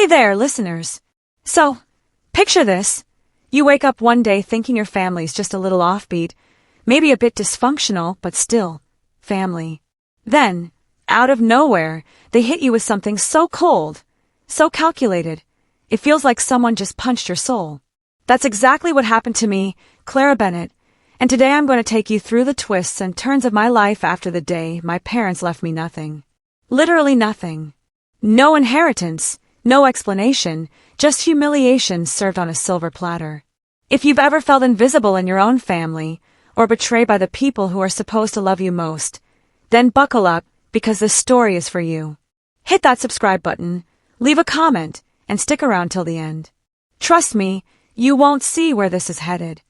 Hey there, listeners. So, picture this. You wake up one day thinking your family's just a little offbeat, maybe a bit dysfunctional, but still, family. Then, out of nowhere, they hit you with something so cold, so calculated, it feels like someone just punched your soul. That's exactly what happened to me, Clara Bennett, and today I'm going to take you through the twists and turns of my life after the day my parents left me nothing. Literally nothing. No inheritance, no explanation, just humiliation served on a silver platter. If you've ever felt invisible in your own family, or betrayed by the people who are supposed to love you most, then buckle up, because this story is for you. Hit that subscribe button, leave a comment, and stick around till the end. Trust me, you won't see where this is headed.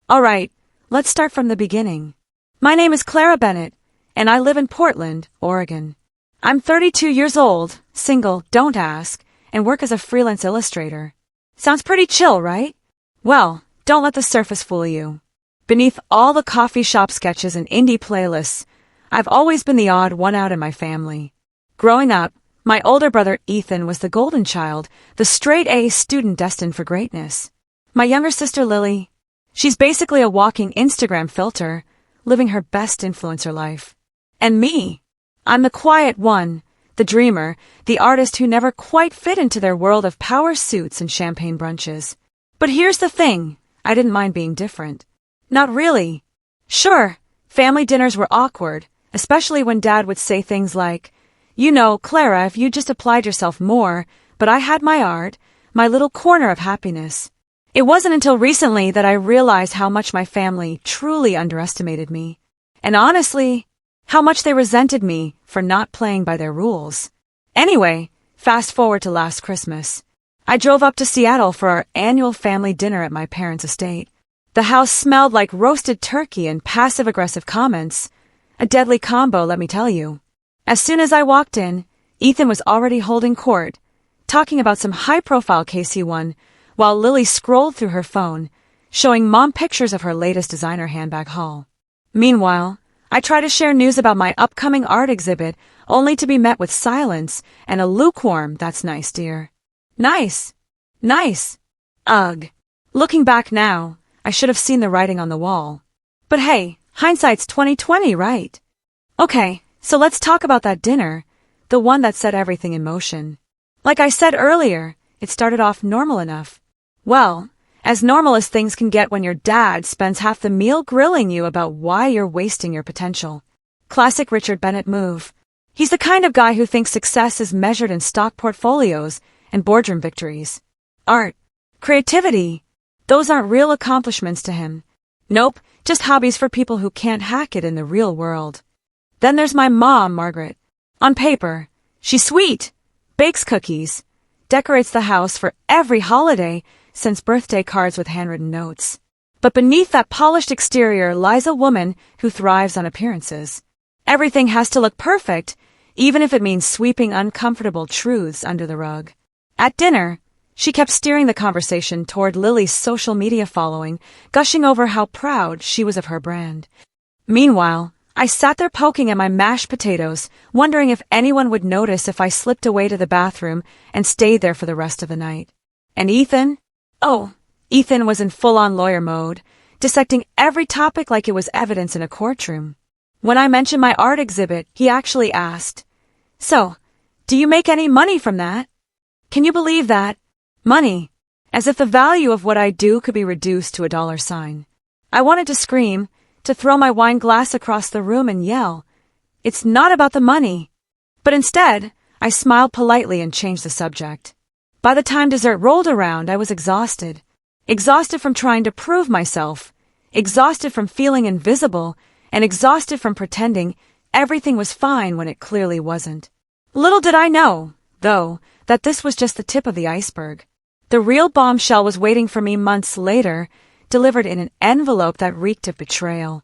Alright, let's start from the beginning. My name is Clara Bennett, and I live in Portland, Oregon. I'm 32 years old, single, don't ask, and work as a freelance illustrator. Sounds pretty chill, right? Well, don't let the surface fool you. Beneath all the coffee shop sketches and indie playlists, I've always been the odd one out in my family. Growing up, my older brother Ethan was the golden child, the straight-A student destined for greatness. My younger sister Lily, she's basically a walking Instagram filter, living her best influencer life. And me, I'm the quiet one, the dreamer, the artist who never quite fit into their world of power suits and champagne brunches. But here's the thing, I didn't mind being different. Not really. Sure, family dinners were awkward, especially when Dad would say things like, "You know, Clara, if you just applied yourself more," but I had my art, my little corner of happiness. It wasn't until recently that I realized how much my family truly underestimated me. And honestly, how much they resented me for not playing by their rules. Anyway, fast forward to last Christmas. I drove up to Seattle for our annual family dinner at my parents' estate. The house smelled like roasted turkey and passive-aggressive comments. A deadly combo, let me tell you. As soon as I walked in, Ethan was already holding court, talking about some high-profile case he won, while Lily scrolled through her phone, showing Mom pictures of her latest designer handbag haul. Meanwhile, I try to share news about my upcoming art exhibit, only to be met with silence and a lukewarm, "That's nice, dear." Nice. Nice. Ugh. Looking back now, I should have seen the writing on the wall. But hey, hindsight's 20/20, right? Okay, so let's talk about that dinner, the one that set everything in motion. Like I said earlier, it started off normal enough. Well, as normal as things can get when your dad spends half the meal grilling you about why you're wasting your potential. Classic Richard Bennett move. He's the kind of guy who thinks success is measured in stock portfolios and boardroom victories. Art, creativity, those aren't real accomplishments to him. Nope, just hobbies for people who can't hack it in the real world. Then there's my mom, Margaret. On paper, she's sweet, bakes cookies, decorates the house for every holiday, sends birthday cards with handwritten notes. But beneath that polished exterior lies a woman who thrives on appearances. Everything has to look perfect, even if it means sweeping uncomfortable truths under the rug. At dinner, she kept steering the conversation toward Lily's social media following, gushing over how proud she was of her brand. Meanwhile, I sat there poking at my mashed potatoes, wondering if anyone would notice if I slipped away to the bathroom and stayed there for the rest of the night. And Ethan? Oh, Ethan was in full-on lawyer mode, dissecting every topic like it was evidence in a courtroom. When I mentioned my art exhibit, he actually asked, "So, do you make any money from that?" Can you believe that? Money. As if the value of what I do could be reduced to a dollar sign. I wanted to scream, to throw my wine glass across the room and yell, "It's not about the money." But instead, I smiled politely and changed the subject. By the time dessert rolled around, I was exhausted. Exhausted from trying to prove myself, exhausted from feeling invisible, and exhausted from pretending everything was fine when it clearly wasn't. Little did I know, though, that this was just the tip of the iceberg. The real bombshell was waiting for me months later, delivered in an envelope that reeked of betrayal.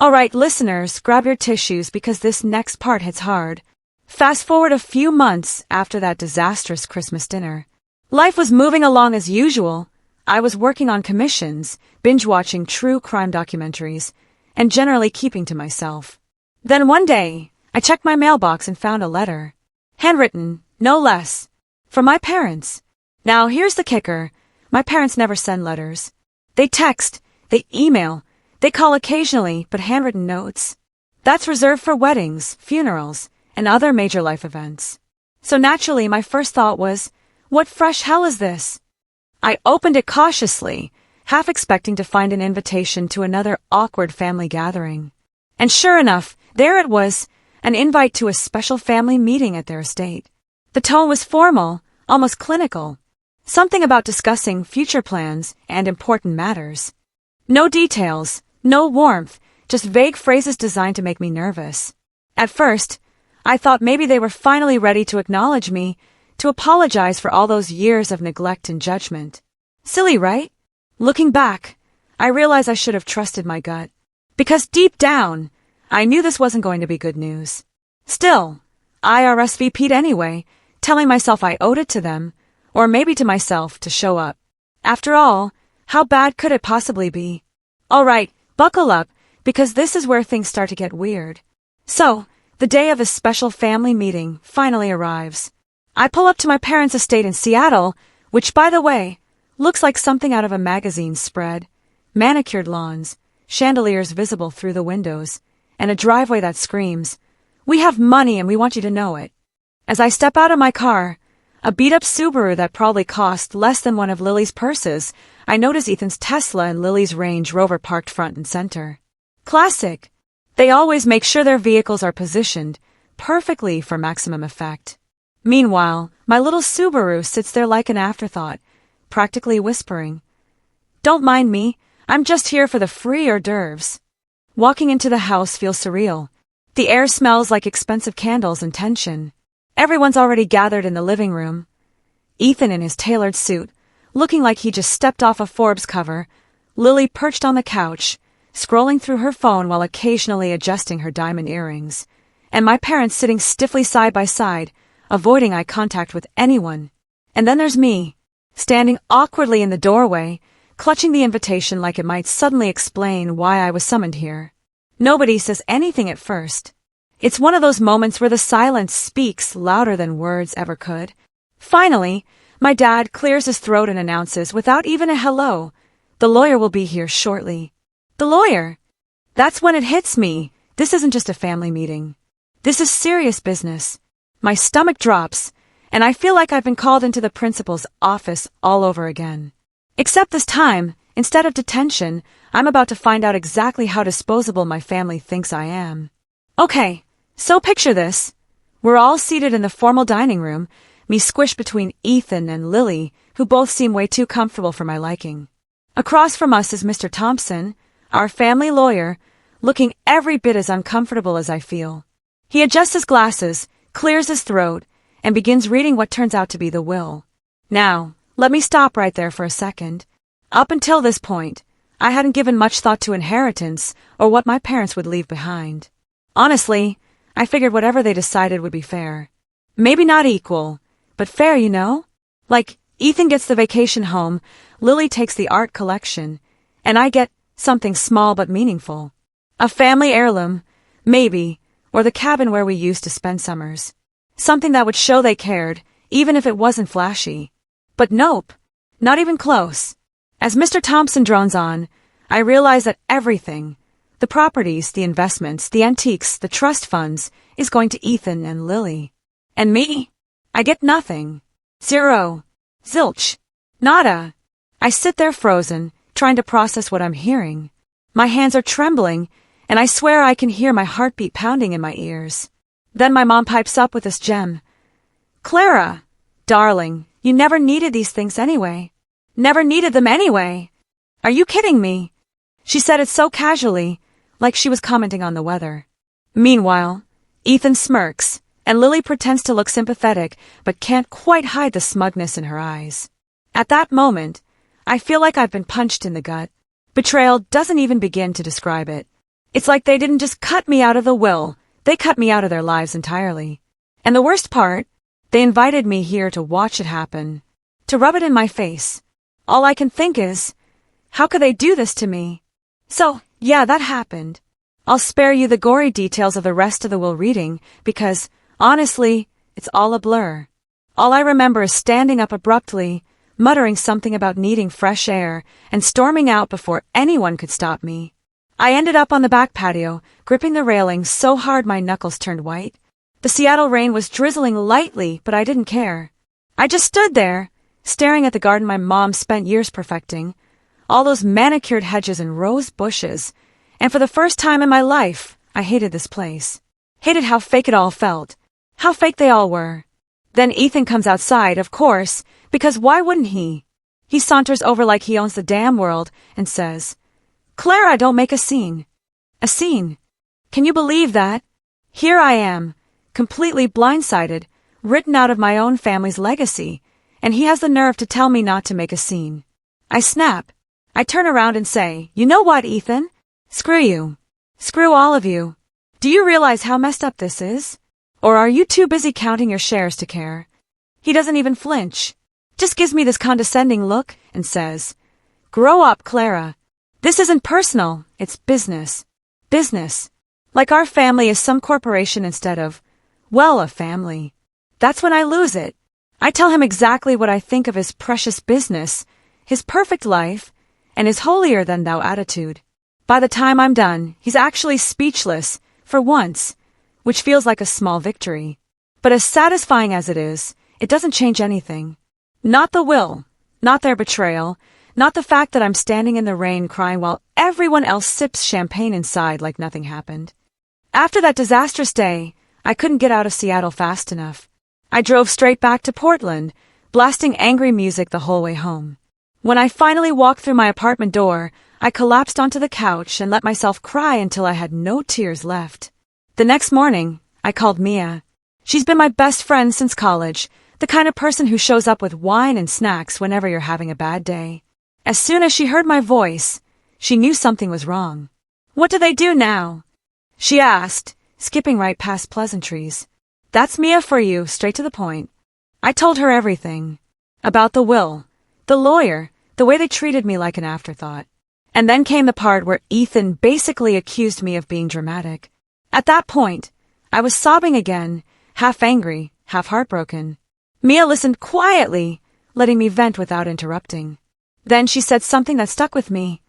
Alright, listeners, grab your tissues because this next part hits hard. Fast forward a few months after that disastrous Christmas dinner. Life was moving along as usual. I was working on commissions, binge-watching true crime documentaries, and generally keeping to myself. Then one day, I checked my mailbox and found a letter. Handwritten, no less. From my parents. Now here's the kicker. My parents never send letters. They text, they email, they call occasionally, but handwritten notes. That's reserved for weddings, funerals, and other major life events. So naturally, my first thought was, what fresh hell is this? I opened it cautiously, half expecting to find an invitation to another awkward family gathering. And sure enough, there it was, an invite to a special family meeting at their estate. The tone was formal, almost clinical. Something about discussing future plans and important matters. No details, no warmth, just vague phrases designed to make me nervous. At first, I thought maybe they were finally ready to acknowledge me, to apologize for all those years of neglect and judgment. Silly, right? Looking back, I realize I should have trusted my gut. Because deep down, I knew this wasn't going to be good news. Still, I RSVP'd anyway, telling myself I owed it to them, or maybe to myself, to show up. After all, how bad could it possibly be? All right, buckle up, because this is where things start to get weird. So, the day of this special family meeting finally arrives. I pull up to my parents' estate in Seattle, which, by the way, looks like something out of a magazine spread. Manicured lawns, chandeliers visible through the windows, and a driveway that screams, "We have money and we want you to know it." As I step out of my car, a beat-up Subaru that probably cost less than one of Lily's purses, I notice Ethan's Tesla and Lily's Range Rover parked front and center. Classic. They always make sure their vehicles are positioned perfectly for maximum effect. Meanwhile, my little Subaru sits there like an afterthought, practically whispering, "Don't mind me, I'm just here for the free hors d'oeuvres." Walking into the house feels surreal. The air smells like expensive candles and tension. Everyone's already gathered in the living room. Ethan in his tailored suit, looking like he just stepped off a Forbes cover, Lily perched on the couch, scrolling through her phone while occasionally adjusting her diamond earrings, and my parents sitting stiffly side by side, avoiding eye contact with anyone. And then there's me, standing awkwardly in the doorway, clutching the invitation like it might suddenly explain why I was summoned here. Nobody says anything at first. It's one of those moments where the silence speaks louder than words ever could. Finally, my dad clears his throat and announces, without even a hello, "The lawyer will be here shortly." The lawyer! That's when it hits me. This isn't just a family meeting. This is serious business. My stomach drops, and I feel like I've been called into the principal's office all over again. Except this time, instead of detention, I'm about to find out exactly how disposable my family thinks I am. Okay, so picture this. We're all seated in the formal dining room, me squished between Ethan and Lily, who both seem way too comfortable for my liking. Across from us is Mr. Thompson, our family lawyer, looking every bit as uncomfortable as I feel. He adjusts his glasses, clears his throat, and begins reading what turns out to be the will. Now, let me stop right there for a second. Up until this point, I hadn't given much thought to inheritance or what my parents would leave behind. Honestly, I figured whatever they decided would be fair. Maybe not equal, but fair, you know? Like, Ethan gets the vacation home, Lily takes the art collection, and I get something small but meaningful. A family heirloom, maybe, or the cabin where we used to spend summers. Something that would show they cared, even if it wasn't flashy. But nope, not even close. As Mr. Thompson drones on, I realize that everything, the properties, the investments, the antiques, the trust funds, is going to Ethan and Lily. And me? I get nothing. Zero. Zilch. Nada. I sit there frozen, trying to process what I'm hearing. My hands are trembling, and I swear I can hear my heartbeat pounding in my ears. Then my mom pipes up with this gem. "Clara, darling, you never needed these things anyway. Never needed them anyway. Are you kidding me?" She said it so casually, like she was commenting on the weather. Meanwhile, Ethan smirks, and Lily pretends to look sympathetic, but can't quite hide the smugness in her eyes. At that moment, I feel like I've been punched in the gut. Betrayal doesn't even begin to describe it. It's like they didn't just cut me out of the will, they cut me out of their lives entirely. And the worst part, they invited me here to watch it happen, to rub it in my face. All I can think is, how could they do this to me? So, yeah, that happened. I'll spare you the gory details of the rest of the will reading, because, honestly, it's all a blur. All I remember is standing up abruptly, muttering something about needing fresh air and storming out before anyone could stop me. I ended up on the back patio, gripping the railing so hard my knuckles turned white. The Seattle rain was drizzling lightly, but I didn't care. I just stood there, staring at the garden my mom spent years perfecting, all those manicured hedges and rose bushes, and for the first time in my life, I hated this place. Hated how fake it all felt. How fake they all were. Then Ethan comes outside, of course, because why wouldn't he? He saunters over like he owns the damn world and says, "Clara, don't make a scene." A scene? Can you believe that? Here I am, completely blindsided, written out of my own family's legacy, and he has the nerve to tell me not to make a scene. I snap. I turn around and say, "You know what, Ethan? Screw you. Screw all of you. Do you realize how messed up this is? Or are you too busy counting your shares to care?" He doesn't even flinch. Just gives me this condescending look and says, "Grow up, Clara. This isn't personal, it's business. Business. Like our family is some corporation instead of, well, a family." That's when I lose it. I tell him exactly what I think of his precious business, his perfect life, and his holier-than-thou attitude. By the time I'm done, he's actually speechless, for once, which feels like a small victory. But as satisfying as it is, it doesn't change anything. Not the will, not their betrayal, not the fact that I'm standing in the rain crying while everyone else sips champagne inside like nothing happened. After that disastrous day, I couldn't get out of Seattle fast enough. I drove straight back to Portland, blasting angry music the whole way home. When I finally walked through my apartment door, I collapsed onto the couch and let myself cry until I had no tears left. The next morning, I called Mia. She's been my best friend since college, the kind of person who shows up with wine and snacks whenever you're having a bad day. As soon as she heard my voice, she knew something was wrong. "What do they do now?" she asked, skipping right past pleasantries. "That's Mia for you, straight to the point." I told her everything. About the will, the lawyer, the way they treated me like an afterthought. And then came the part where Ethan basically accused me of being dramatic. At that point, I was sobbing again, half angry, half heartbroken. Mia listened quietly, letting me vent without interrupting. Then she said something that stuck with me.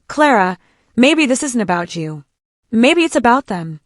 "Clara, maybe this isn't about you. Maybe it's about them."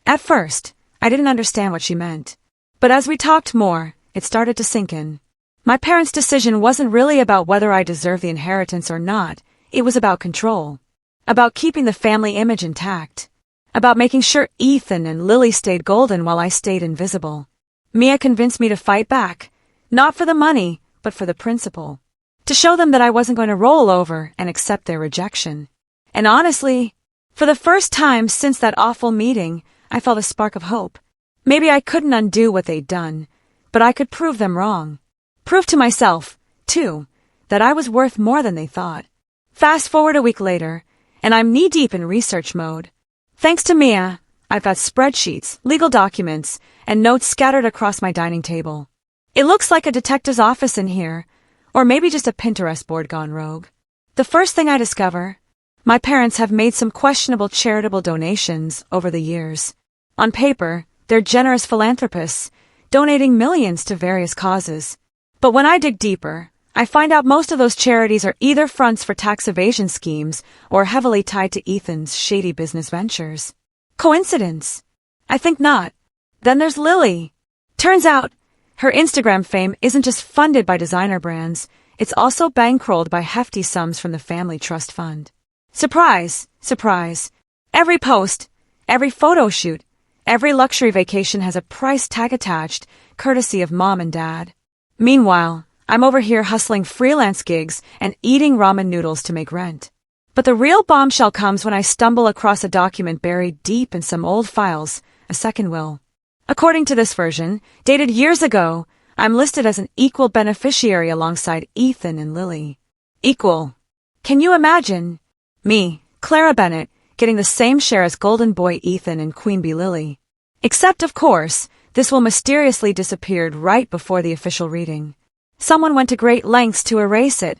At first, I didn't understand what she meant. But as we talked more, it started to sink in. My parents' decision wasn't really about whether I deserved the inheritance or not. It was about control. About keeping the family image intact. About making sure Ethan and Lily stayed golden while I stayed invisible. Mia convinced me to fight back. Not for the money, but for the principle. To show them that I wasn't going to roll over and accept their rejection. And honestly, for the first time since that awful meeting, I felt a spark of hope. Maybe I couldn't undo what they'd done, but I could prove them wrong. Prove to myself, too, that I was worth more than they thought. Fast forward a week later, and I'm knee-deep in research mode. Thanks to Mia, I've got spreadsheets, legal documents, and notes scattered across my dining table. It looks like a detective's office in here, or maybe just a Pinterest board gone rogue. The first thing I discover, my parents have made some questionable charitable donations over the years. On paper, they're generous philanthropists, donating millions to various causes. But when I dig deeper, I find out most of those charities are either fronts for tax evasion schemes or heavily tied to Ethan's shady business ventures. Coincidence? I think not. Then there's Lily. Turns out, her Instagram fame isn't just funded by designer brands, it's also bankrolled by hefty sums from the family trust fund. Surprise, surprise. Every post, every photo shoot, every luxury vacation has a price tag attached, courtesy of mom and dad. Meanwhile, I'm over here hustling freelance gigs and eating ramen noodles to make rent. But the real bombshell comes when I stumble across a document buried deep in some old files, a second will. According to this version, dated years ago, I'm listed as an equal beneficiary alongside Ethan and Lily. Equal. Can you imagine? Me, Clara Bennett, getting the same share as Golden Boy Ethan and Queen Bee Lily. Except, of course, this will mysteriously disappeared right before the official reading. Someone went to great lengths to erase it,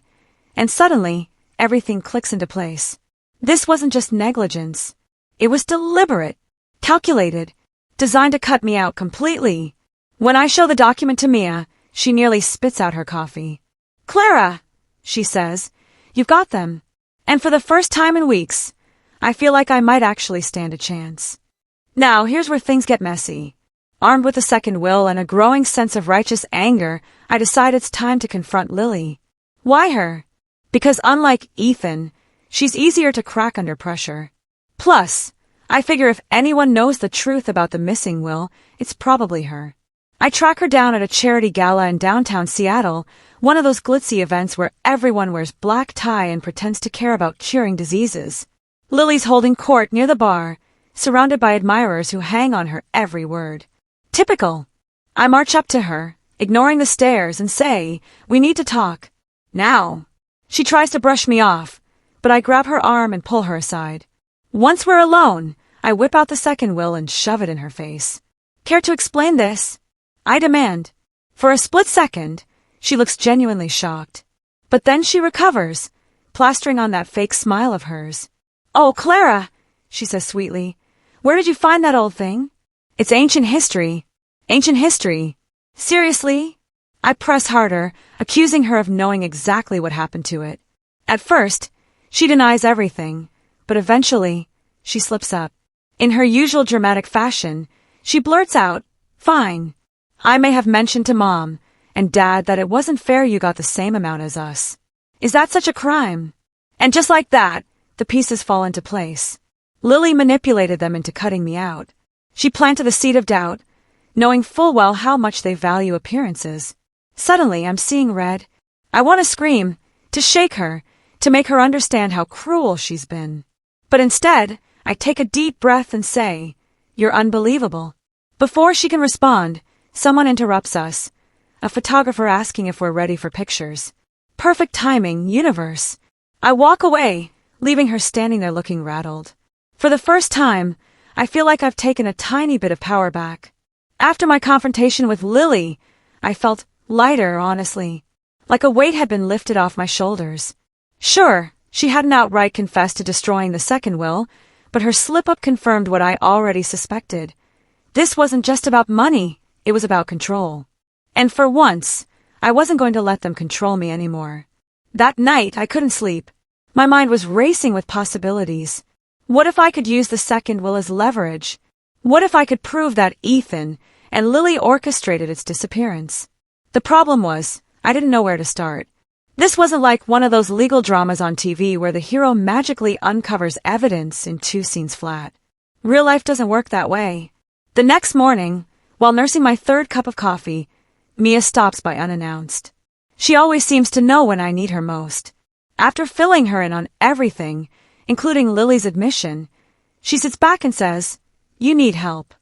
and suddenly, everything clicks into place. This wasn't just negligence. It was deliberate, calculated, designed to cut me out completely. When I show the document to Mia, she nearly spits out her coffee. Clara, she says, you've got them. And for the first time in weeks, I feel like I might actually stand a chance. Now, here's where things get messy. Armed with a second will and a growing sense of righteous anger, I decide it's time to confront Lily. Why her? Because unlike Ethan, she's easier to crack under pressure. Plus, I figure if anyone knows the truth about the missing will, it's probably her. I track her down at a charity gala in downtown Seattle, one of those glitzy events where everyone wears black tie and pretends to care about curing diseases. Lily's holding court near the bar, surrounded by admirers who hang on her every word. Typical. I march up to her, ignoring the stares, and say, "We need to talk. Now." She tries to brush me off, but I grab her arm and pull her aside. Once we're alone, I whip out the second will and shove it in her face. "Care to explain this?" I demand. For a split second, she looks genuinely shocked. But then she recovers, plastering on that fake smile of hers. "Oh, Clara," she says sweetly, "where did you find that old thing?" "It's ancient history." Ancient history? Seriously? I press harder, accusing her of knowing exactly what happened to it. At first, she denies everything, but eventually, she slips up. In her usual dramatic fashion, she blurts out, "Fine. I may have mentioned to Mom and Dad that it wasn't fair you got the same amount as us. Is that such a crime?" And just like that, the pieces fall into place. Lily manipulated them into cutting me out. She planted the seed of doubt, knowing full well how much they value appearances. Suddenly, I'm seeing red. I want to scream, to shake her, to make her understand how cruel she's been. But instead, I take a deep breath and say, "You're unbelievable." Before she can respond, someone interrupts us, a photographer asking if we're ready for pictures. Perfect timing, universe. I walk away, leaving her standing there looking rattled. For the first time, I feel like I've taken a tiny bit of power back. After my confrontation with Lily, I felt lighter, honestly, like a weight had been lifted off my shoulders. Sure, she hadn't outright confessed to destroying the second will, but her slip-up confirmed what I already suspected. This wasn't just about money, it was about control. And for once, I wasn't going to let them control me anymore. That night, I couldn't sleep. My mind was racing with possibilities. What if I could use the second will as leverage? What if I could prove that Ethan and Lily orchestrated its disappearance? The problem was, I didn't know where to start. This wasn't like one of those legal dramas on TV where the hero magically uncovers evidence in 2 scenes flat. Real life doesn't work that way. The next morning, while nursing my 3rd cup of coffee, Mia stops by unannounced. She always seems to know when I need her most. After filling her in on everything, including Lily's admission, she sits back and says, "You need help."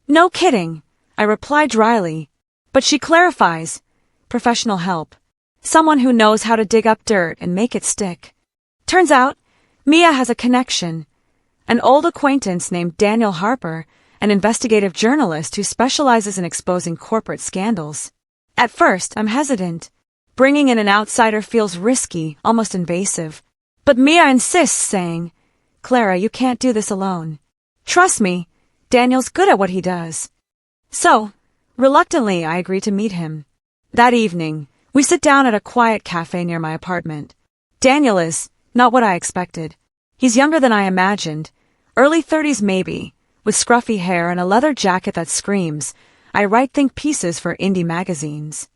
"No kidding," I reply dryly, but she clarifies, "Professional help. Someone who knows how to dig up dirt and make it stick." Turns out, Mia has a connection. An old acquaintance named Daniel Harper, an investigative journalist who specializes in exposing corporate scandals. At first, I'm hesitant. Bringing in an outsider feels risky, almost invasive. But Mia insists, saying, "Clara, you can't do this alone. Trust me, Daniel's good at what he does." So, reluctantly, I agree to meet him. That evening, we sit down at a quiet cafe near my apartment. Daniel is not what I expected. He's younger than I imagined, early 30s maybe, with scruffy hair and a leather jacket that screams, "I write think pieces for indie magazines."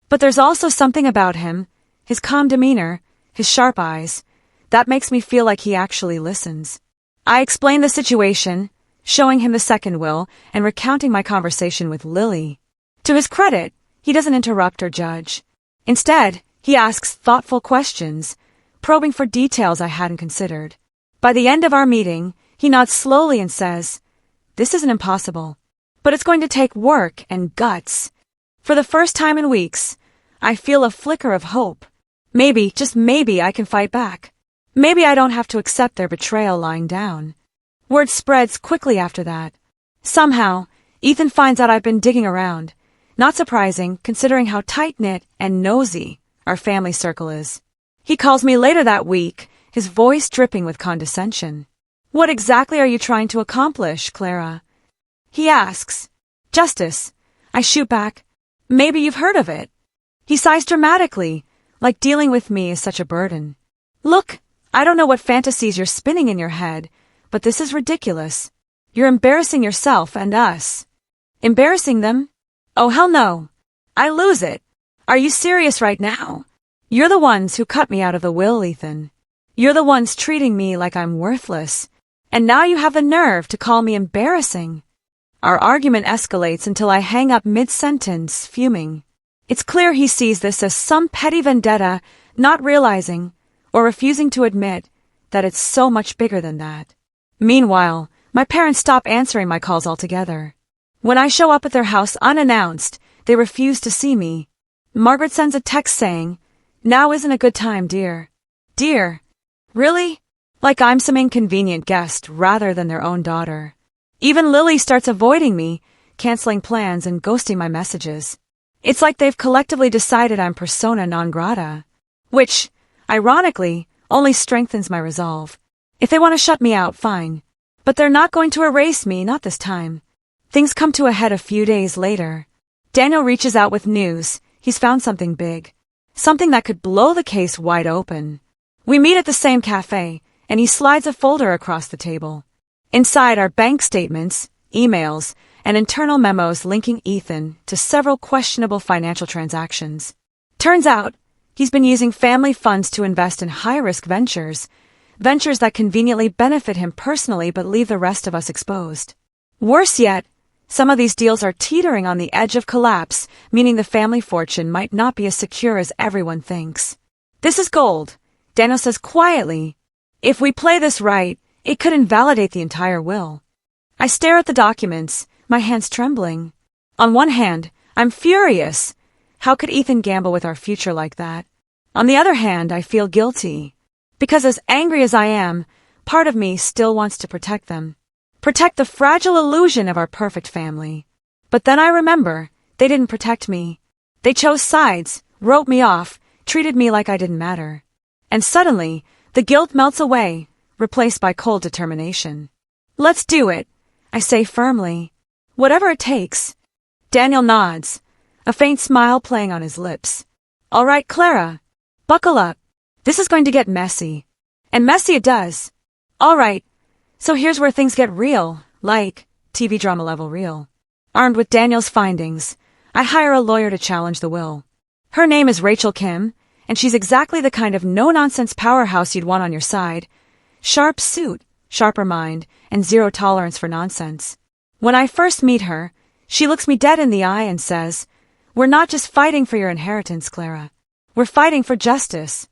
But there's also something about him, his calm demeanor, his sharp eyes, that makes me feel like he actually listens. I explain the situation, showing him the second will and recounting my conversation with Lily. To his credit, he doesn't interrupt or judge. Instead, he asks thoughtful questions, probing for details I hadn't considered. By the end of our meeting, he nods slowly and says, "This isn't impossible, but it's going to take work and guts." For the first time in weeks, I feel a flicker of hope. Maybe, just maybe, I can fight back. Maybe I don't have to accept their betrayal lying down. Word spreads quickly after that. Somehow, Ethan finds out I've been digging around. Not surprising, considering how tight-knit and nosy our family circle is. He calls me later that week, his voice dripping with condescension. "What exactly are you trying to accomplish, Clara?" he asks. "Justice," I shoot back. "Maybe you've heard of it." He sighs dramatically, like dealing with me is such a burden. Look, I don't know what fantasies you're spinning in your head, but this is ridiculous. You're embarrassing yourself and us. Embarrassing them? Oh hell no. I lose it. Are you serious right now? You're the ones who cut me out of the will, Ethan. You're the ones treating me like I'm worthless. And now you have the nerve to call me embarrassing. Our argument escalates until I hang up mid-sentence, fuming. It's clear he sees this as some petty vendetta, not realizing, or refusing to admit, that it's so much bigger than that. Meanwhile, my parents stop answering my calls altogether. When I show up at their house unannounced, they refuse to see me. Margaret sends a text saying, "Now isn't a good time, dear." Dear? Really? Like I'm some inconvenient guest rather than their own daughter. Even Lily starts avoiding me, canceling plans and ghosting my messages. It's like they've collectively decided I'm persona non grata. Which, ironically, only strengthens my resolve. If they want to shut me out, fine. But they're not going to erase me, not this time. Things come to a head a few days later. Daniel reaches out with news. He's found something big. Something that could blow the case wide open. We meet at the same cafe, and he slides a folder across the table. Inside are bank statements, emails, and internal memos linking Ethan to several questionable financial transactions. Turns out, he's been using family funds to invest in high-risk ventures that conveniently benefit him personally but leave the rest of us exposed. Worse yet, some of these deals are teetering on the edge of collapse, meaning the family fortune might not be as secure as everyone thinks. This is gold, Daniel says quietly. If we play this right, it could invalidate the entire will. I stare at the documents, my hands trembling. On one hand, I'm furious. How could Ethan gamble with our future like that? On the other hand, I feel guilty. Because as angry as I am, part of me still wants to protect them. Protect the fragile illusion of our perfect family. But then I remember, they didn't protect me. They chose sides, wrote me off, treated me like I didn't matter. And suddenly, the guilt melts away, replaced by cold determination. Let's do it, I say firmly. Whatever it takes. Daniel nods, a faint smile playing on his lips. All right, Clara. Buckle up. This is going to get messy. And messy it does. All right. So here's where things get real, like TV drama level real. Armed with Daniel's findings, I hire a lawyer to challenge the will. Her name is Rachel Kim, and she's exactly the kind of no-nonsense powerhouse you'd want on your side. Sharp suit, sharper mind, and zero tolerance for nonsense. When I first meet her, she looks me dead in the eye and says, "We're not just fighting for your inheritance, Clara. We're fighting for justice."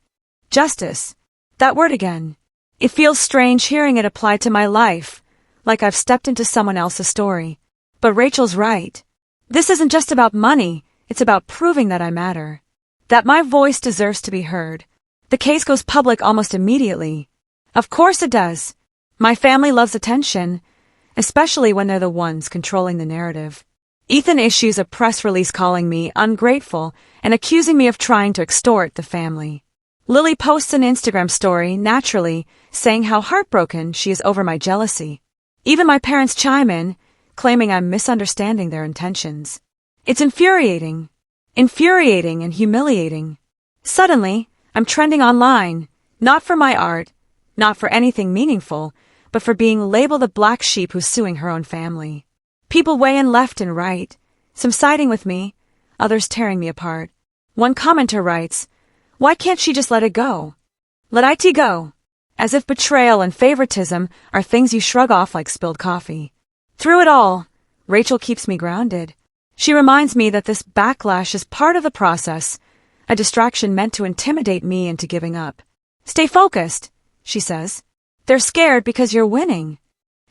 Justice. That word again. It feels strange hearing it applied to my life, like I've stepped into someone else's story. But Rachel's right. This isn't just about money, it's about proving that I matter. That my voice deserves to be heard. The case goes public almost immediately. Of course it does. My family loves attention, especially when they're the ones controlling the narrative. Ethan issues a press release calling me ungrateful and accusing me of trying to extort the family. Lily posts an Instagram story, naturally, saying how heartbroken she is over my jealousy. Even my parents chime in, claiming I'm misunderstanding their intentions. It's infuriating. Infuriating and humiliating. Suddenly, I'm trending online, not for my art, not for anything meaningful, but for being labeled the black sheep who's suing her own family. People weigh in left and right, some siding with me, others tearing me apart. One commenter writes, "Why can't she just let it go? Let it go." As if betrayal and favoritism are things you shrug off like spilled coffee. Through it all, Rachel keeps me grounded. She reminds me that this backlash is part of the process, a distraction meant to intimidate me into giving up. "Stay focused," she says. "They're scared because you're winning."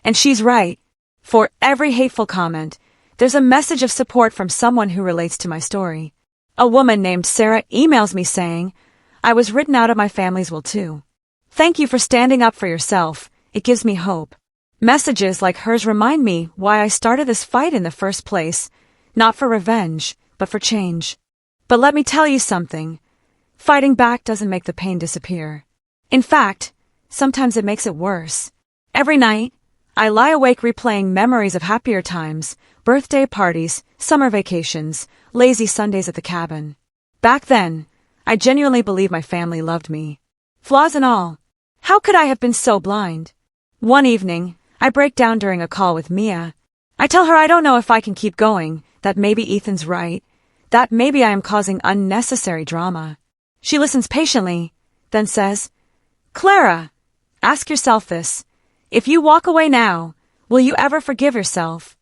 And she's right. For every hateful comment, there's a message of support from someone who relates to my story. A woman named Sarah emails me saying, "I was written out of my family's will too. Thank you for standing up for yourself. It gives me hope." Messages like hers remind me why I started this fight in the first place, not for revenge, but for change. But let me tell you something. Fighting back doesn't make the pain disappear. In fact, sometimes it makes it worse. Every night, I lie awake replaying memories of happier times, birthday parties, summer vacations, lazy Sundays at the cabin. Back then, I genuinely believe my family loved me. Flaws and all. How could I have been so blind? One evening, I break down during a call with Mia. I tell her I don't know if I can keep going, that maybe Ethan's right, that maybe I am causing unnecessary drama. She listens patiently, then says, Clara, ask yourself this. If you walk away now, will you ever forgive yourself?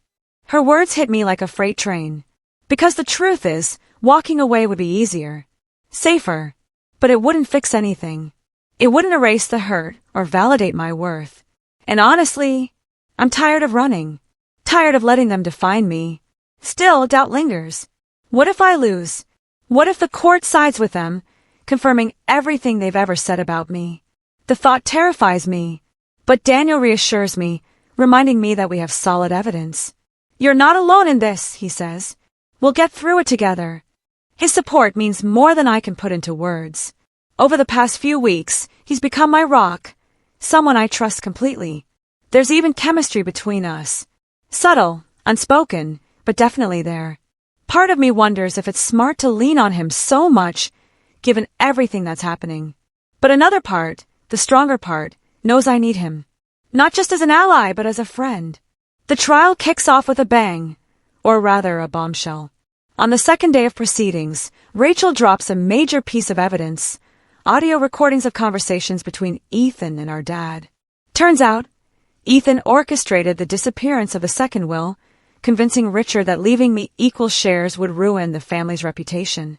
Her words hit me like a freight train. Because the truth is, walking away would be easier, safer, but it wouldn't fix anything. It wouldn't erase the hurt or validate my worth. And honestly, I'm tired of running, tired of letting them define me. Still, doubt lingers. What if I lose? What if the court sides with them, confirming everything they've ever said about me? The thought terrifies me, but Daniel reassures me, reminding me that we have solid evidence. You're not alone in this, he says. We'll get through it together. His support means more than I can put into words. Over the past few weeks, he's become my rock, someone I trust completely. There's even chemistry between us. Subtle, unspoken, but definitely there. Part of me wonders if it's smart to lean on him so much, given everything that's happening. But another part, the stronger part, knows I need him. Not just as an ally, but as a friend. The trial kicks off with a bang, or rather a bombshell. On the second day of proceedings, Rachel drops a major piece of evidence, audio recordings of conversations between Ethan and our dad. Turns out, Ethan orchestrated the disappearance of the second will, convincing Richard that leaving me equal shares would ruin the family's reputation.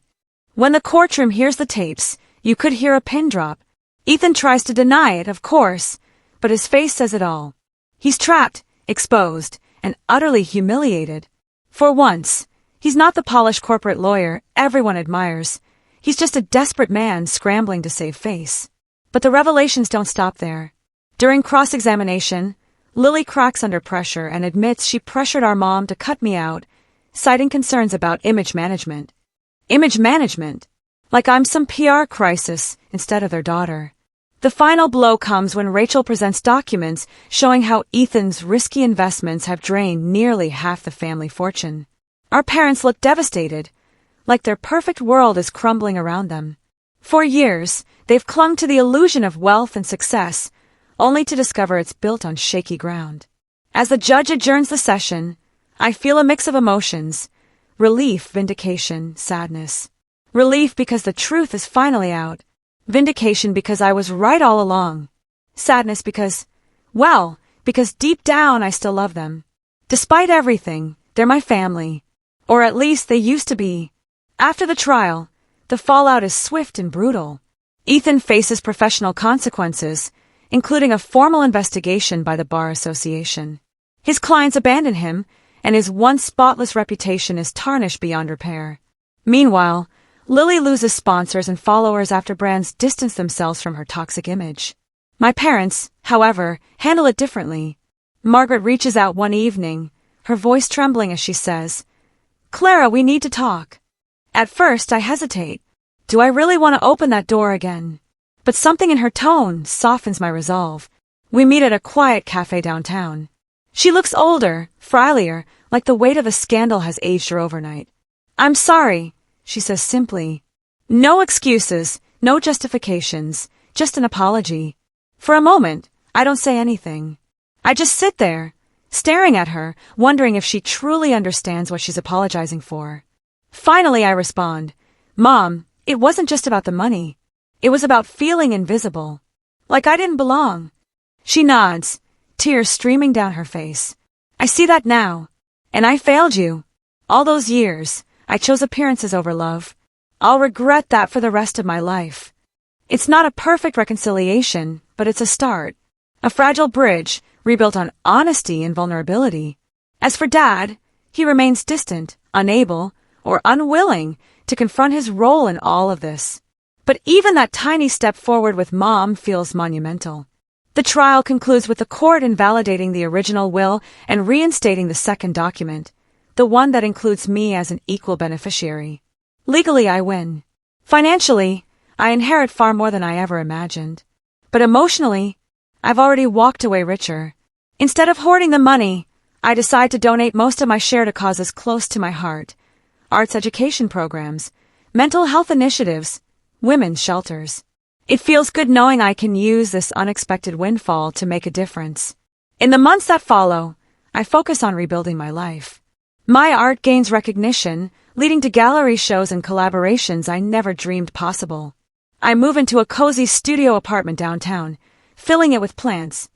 When the courtroom hears the tapes, you could hear a pin drop. Ethan tries to deny it, of course, but his face says it all. He's trapped, exposed, and utterly humiliated. For once, he's not the polished corporate lawyer everyone admires. He's just a desperate man scrambling to save face. But the revelations don't stop there. During cross-examination, Lily cracks under pressure and admits she pressured our mom to cut me out, citing concerns about image management. Image management? Like I'm some PR crisis instead of their daughter. The final blow comes when Rachel presents documents showing how Ethan's risky investments have drained nearly half the family fortune. Our parents look devastated, like their perfect world is crumbling around them. For years, they've clung to the illusion of wealth and success, only to discover it's built on shaky ground. As the judge adjourns the session, I feel a mix of emotions: relief, vindication, sadness. Relief because the truth is finally out. Vindication because I was right all along. Sadness because deep down I still love them. Despite everything, they're my family. Or at least they used to be. After the trial, the fallout is swift and brutal. Ethan faces professional consequences, including a formal investigation by the Bar Association. His clients abandon him, and his once spotless reputation is tarnished beyond repair. Meanwhile, Lily loses sponsors and followers after brands distance themselves from her toxic image. My parents, however, handle it differently. Margaret reaches out one evening, her voice trembling as she says, "Clara, we need to talk." At first, I hesitate. Do I really want to open that door again? But something in her tone softens my resolve. We meet at a quiet cafe downtown. She looks older, frilier, like the weight of a scandal has aged her overnight. "I'm sorry," she says simply. No excuses, no justifications, just an apology. For a moment, I don't say anything. I just sit there, staring at her, wondering if she truly understands what she's apologizing for. Finally, I respond, "Mom, it wasn't just about the money. It was about feeling invisible. Like I didn't belong." She nods, tears streaming down her face. "I see that now. And I failed you. All those years, I chose appearances over love. I'll regret that for the rest of my life." It's not a perfect reconciliation, but it's a start. A fragile bridge, rebuilt on honesty and vulnerability. As for Dad, he remains distant, unable, or unwilling to confront his role in all of this. But even that tiny step forward with Mom feels monumental. The trial concludes with the court invalidating the original will and reinstating the second document, the one that includes me as an equal beneficiary. Legally, I win. Financially, I inherit far more than I ever imagined. But emotionally, I've already walked away richer. Instead of hoarding the money, I decide to donate most of my share to causes close to my heart: arts education programs, mental health initiatives, women's shelters. It feels good knowing I can use this unexpected windfall to make a difference. In the months that follow, I focus on rebuilding my life. My art gains recognition, leading to gallery shows and collaborations I never dreamed possible. I move into a cozy studio apartment downtown, filling it with plants,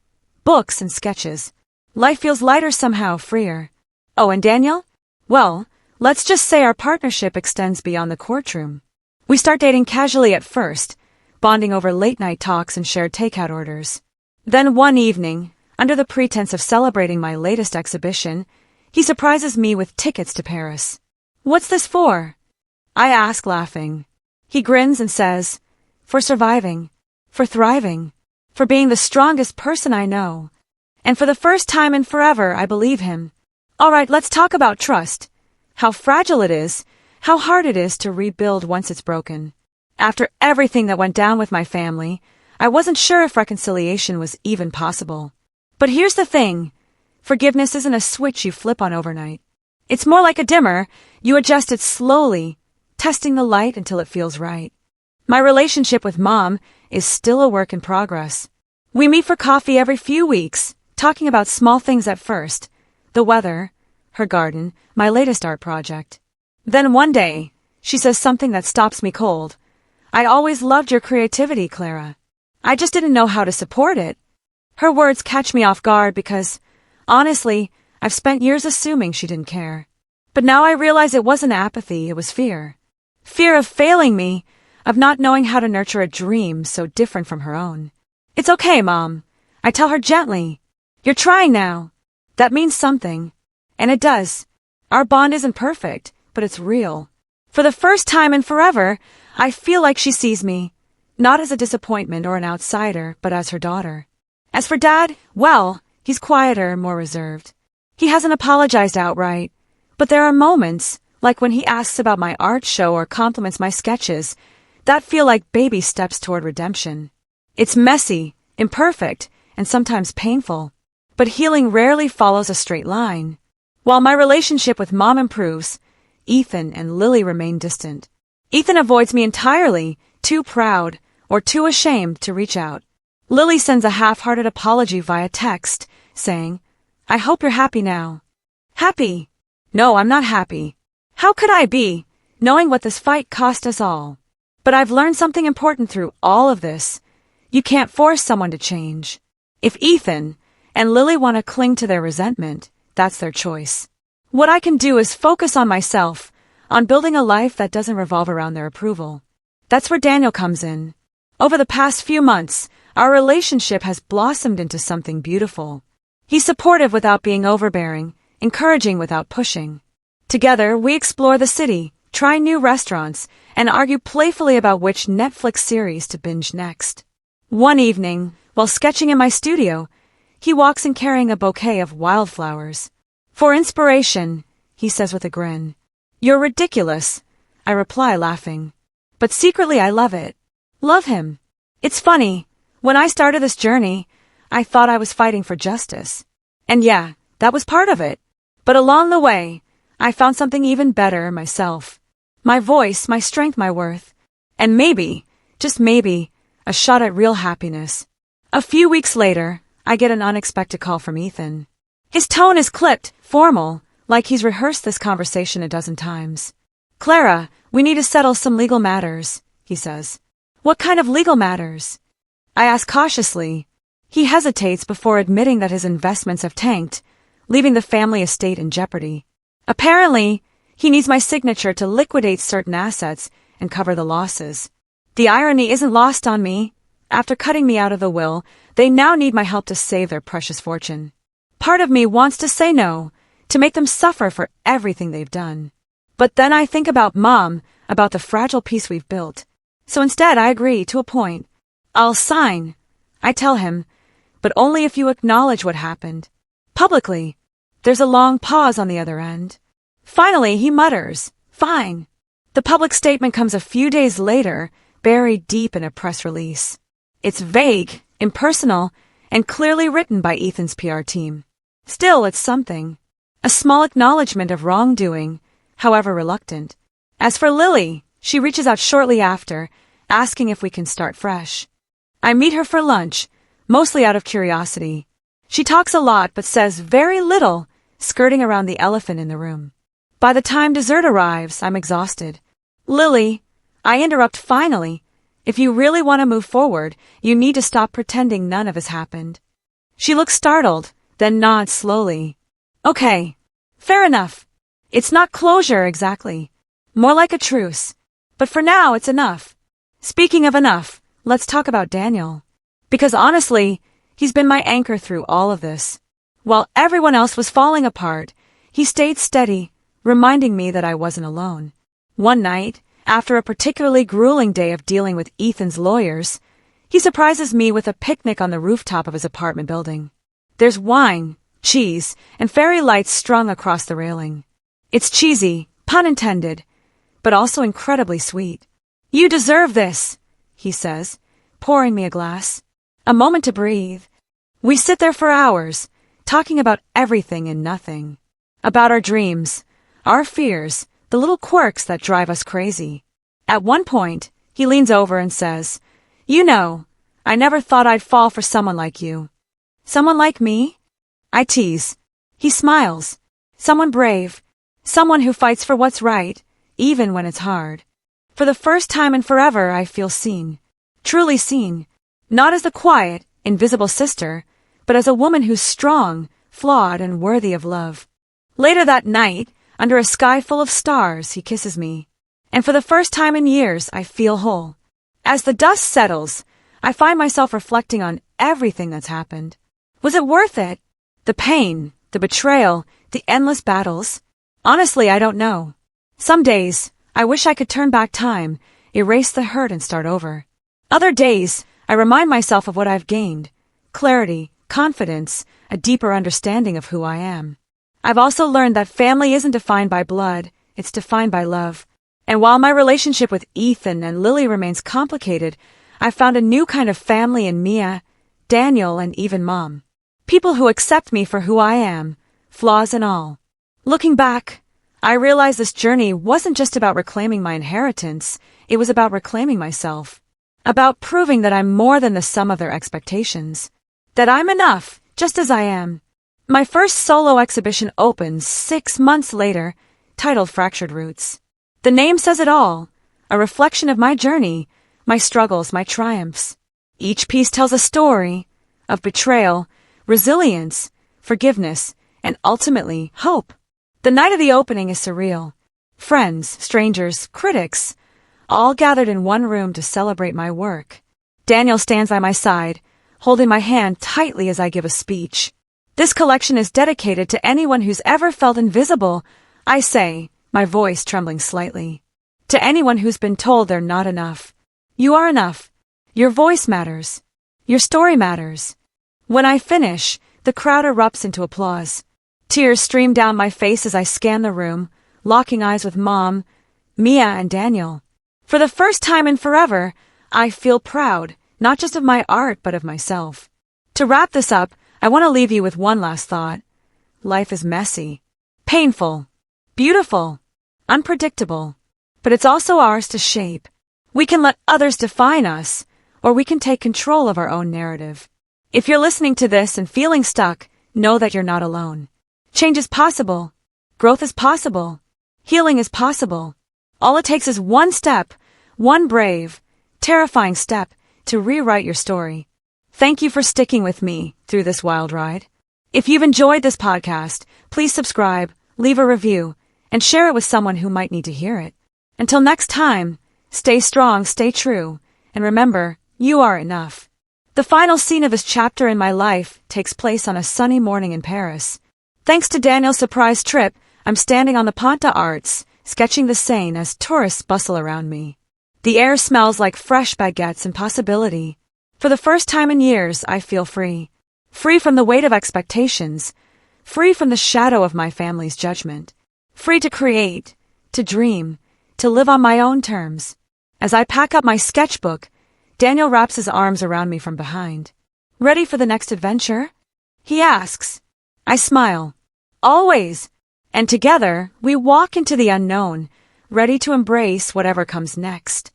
books, and sketches. Life feels lighter somehow, freer. Oh, and Daniel? Well, let's just say our partnership extends beyond the courtroom. We start dating casually at first, bonding over late-night talks and shared takeout orders. Then one evening, under the pretense of celebrating my latest exhibition, he surprises me with tickets to Paris. "What's this for?" I ask, laughing. He grins and says, "For surviving, for thriving, for being the strongest person I know." And for the first time in forever, I believe him. All right, let's talk about trust. How fragile it is, how hard it is to rebuild once it's broken. After everything that went down with my family, I wasn't sure if reconciliation was even possible. But here's the thing. Forgiveness isn't a switch you flip on overnight. It's more like a dimmer. You adjust it slowly, testing the light until it feels right. My relationship with Mom is still a work in progress. We meet for coffee every few weeks, talking about small things at first. The weather, her garden, my latest art project. Then one day, she says something that stops me cold. "I always loved your creativity, Clara. I just didn't know how to support it." Her words catch me off guard because, honestly, I've spent years assuming she didn't care. But now I realize it wasn't apathy, it was fear. Fear of failing me, of not knowing how to nurture a dream so different from her own. "It's okay, Mom," I tell her gently. "You're trying now. That means something." And it does. Our bond isn't perfect, but it's real. For the first time in forever, I feel like she sees me, not as a disappointment or an outsider, but as her daughter. As for Dad, well, he's quieter, more reserved. He hasn't apologized outright, but there are moments, like when he asks about my art show or compliments my sketches, that feel like baby steps toward redemption. It's messy, imperfect, and sometimes painful, but healing rarely follows a straight line. While my relationship with Mom improves, Ethan and Lily remain distant. Ethan avoids me entirely, too proud or too ashamed to reach out. Lily sends a half-hearted apology via text, saying, "I hope you're happy now." Happy? No, I'm not happy. How could I be, knowing what this fight cost us all? But I've learned something important through all of this. You can't force someone to change. If Ethan and Lily want to cling to their resentment, that's their choice. What I can do is focus on myself, on building a life that doesn't revolve around their approval. That's where Daniel comes in. Over the past few months, our relationship has blossomed into something beautiful. He's supportive without being overbearing, encouraging without pushing. Together, we explore the city, try new restaurants, and argue playfully about which Netflix series to binge next. One evening, while sketching in my studio, he walks in carrying a bouquet of wildflowers. "For inspiration," he says with a grin. "You're ridiculous," I reply, laughing. But secretly I love it. Love him. It's funny, when I started this journey, I thought I was fighting for justice. And yeah, that was part of it. But along the way, I found something even better myself. My voice, my strength, my worth. And maybe, just maybe, a shot at real happiness. A few weeks later, I get an unexpected call from Ethan. His tone is clipped, formal, like he's rehearsed this conversation a dozen times. "Clara, we need to settle some legal matters," he says. "What kind of legal matters?" I ask cautiously. He hesitates before admitting that his investments have tanked, leaving the family estate in jeopardy. Apparently, he needs my signature to liquidate certain assets and cover the losses. The irony isn't lost on me. After cutting me out of the will, they now need my help to save their precious fortune. Part of me wants to say no, to make them suffer for everything they've done. But then I think about Mom, about the fragile peace we've built. So instead I agree to a point. "I'll sign," I tell him, "but only if you acknowledge what happened. Publicly." There's a long pause on the other end. Finally, he mutters, "Fine." The public statement comes a few days later, buried deep in a press release. It's vague, impersonal, and clearly written by Ethan's PR team. Still, it's something. A small acknowledgement of wrongdoing, however reluctant. As for Lily, she reaches out shortly after, asking if we can start fresh. I meet her for lunch, mostly out of curiosity. She talks a lot but says very little, skirting around the elephant in the room. By the time dessert arrives, I'm exhausted. Lily, I interrupt finally. If you really want to move forward, you need to stop pretending none of this happened. She looks startled, then nods slowly. Okay, fair enough. It's not closure exactly. More like a truce. But for now, it's enough. Speaking of enough, let's talk about Daniel. Because honestly, he's been my anchor through all of this. While everyone else was falling apart, he stayed steady, reminding me that I wasn't alone. One night, after a particularly grueling day of dealing with Ethan's lawyers, he surprises me with a picnic on the rooftop of his apartment building. There's wine, cheese, and fairy lights strung across the railing. It's cheesy, pun intended, but also incredibly sweet. You deserve this, he says, pouring me a glass. A moment to breathe. We sit there for hours, talking about everything and nothing. About our dreams, our fears, the little quirks that drive us crazy. At one point, he leans over and says, "You know, I never thought I'd fall for someone like you." Someone like me? I tease. He smiles. Someone brave. Someone who fights for what's right, even when it's hard. For the first time in forever, I feel seen. Truly seen. Not as the quiet, invisible sister, but as a woman who's strong, flawed, and worthy of love. Later that night, under a sky full of stars, he kisses me. And for the first time in years, I feel whole. As the dust settles, I find myself reflecting on everything that's happened. Was it worth it? The pain, the betrayal, the endless battles? Honestly, I don't know. Some days, I wish I could turn back time, erase the hurt and start over. Other days, I remind myself of what I've gained. Clarity, confidence, a deeper understanding of who I am. I've also learned that family isn't defined by blood, it's defined by love. And while my relationship with Ethan and Lily remains complicated, I've found a new kind of family in Mia, Daniel, and even Mom. People who accept me for who I am, flaws and all. Looking back, I realized this journey wasn't just about reclaiming my inheritance, it was about reclaiming myself. About proving that I'm more than the sum of their expectations. That I'm enough, just as I am. My first solo exhibition opens 6 months later, titled Fractured Roots. The name says it all, a reflection of my journey, my struggles, my triumphs. Each piece tells a story of betrayal, resilience, forgiveness, and ultimately, hope. The night of the opening is surreal. Friends, strangers, critics, all gathered in one room to celebrate my work. Daniel stands by my side, holding my hand tightly as I give a speech. This collection is dedicated to anyone who's ever felt invisible, I say, my voice trembling slightly. To anyone who's been told they're not enough. You are enough. Your voice matters. Your story matters. When I finish, the crowd erupts into applause. Tears stream down my face as I scan the room, locking eyes with Mom, Mia, and Daniel. For the first time in forever, I feel proud, not just of my art, but of myself. To wrap this up, I want to leave you with one last thought. Life is messy, painful, beautiful, unpredictable, but it's also ours to shape. We can let others define us, or we can take control of our own narrative. If you're listening to this and feeling stuck, know that you're not alone. Change is possible. Growth is possible. Healing is possible. All it takes is one step, one brave, terrifying step to rewrite your story. Thank you for sticking with me through this wild ride. If you've enjoyed this podcast, please subscribe, leave a review, and share it with someone who might need to hear it. Until next time, stay strong, stay true, and remember, you are enough. The final scene of this chapter in my life takes place on a sunny morning in Paris. Thanks to Daniel's surprise trip, I'm standing on the Pont des Arts, sketching the Seine as tourists bustle around me. The air smells like fresh baguettes and possibility. For the first time in years, I feel free. Free from the weight of expectations. Free from the shadow of my family's judgment. Free to create, to dream, to live on my own terms. As I pack up my sketchbook, Daniel wraps his arms around me from behind. Ready for the next adventure? He asks. I smile. Always. And together, we walk into the unknown, ready to embrace whatever comes next.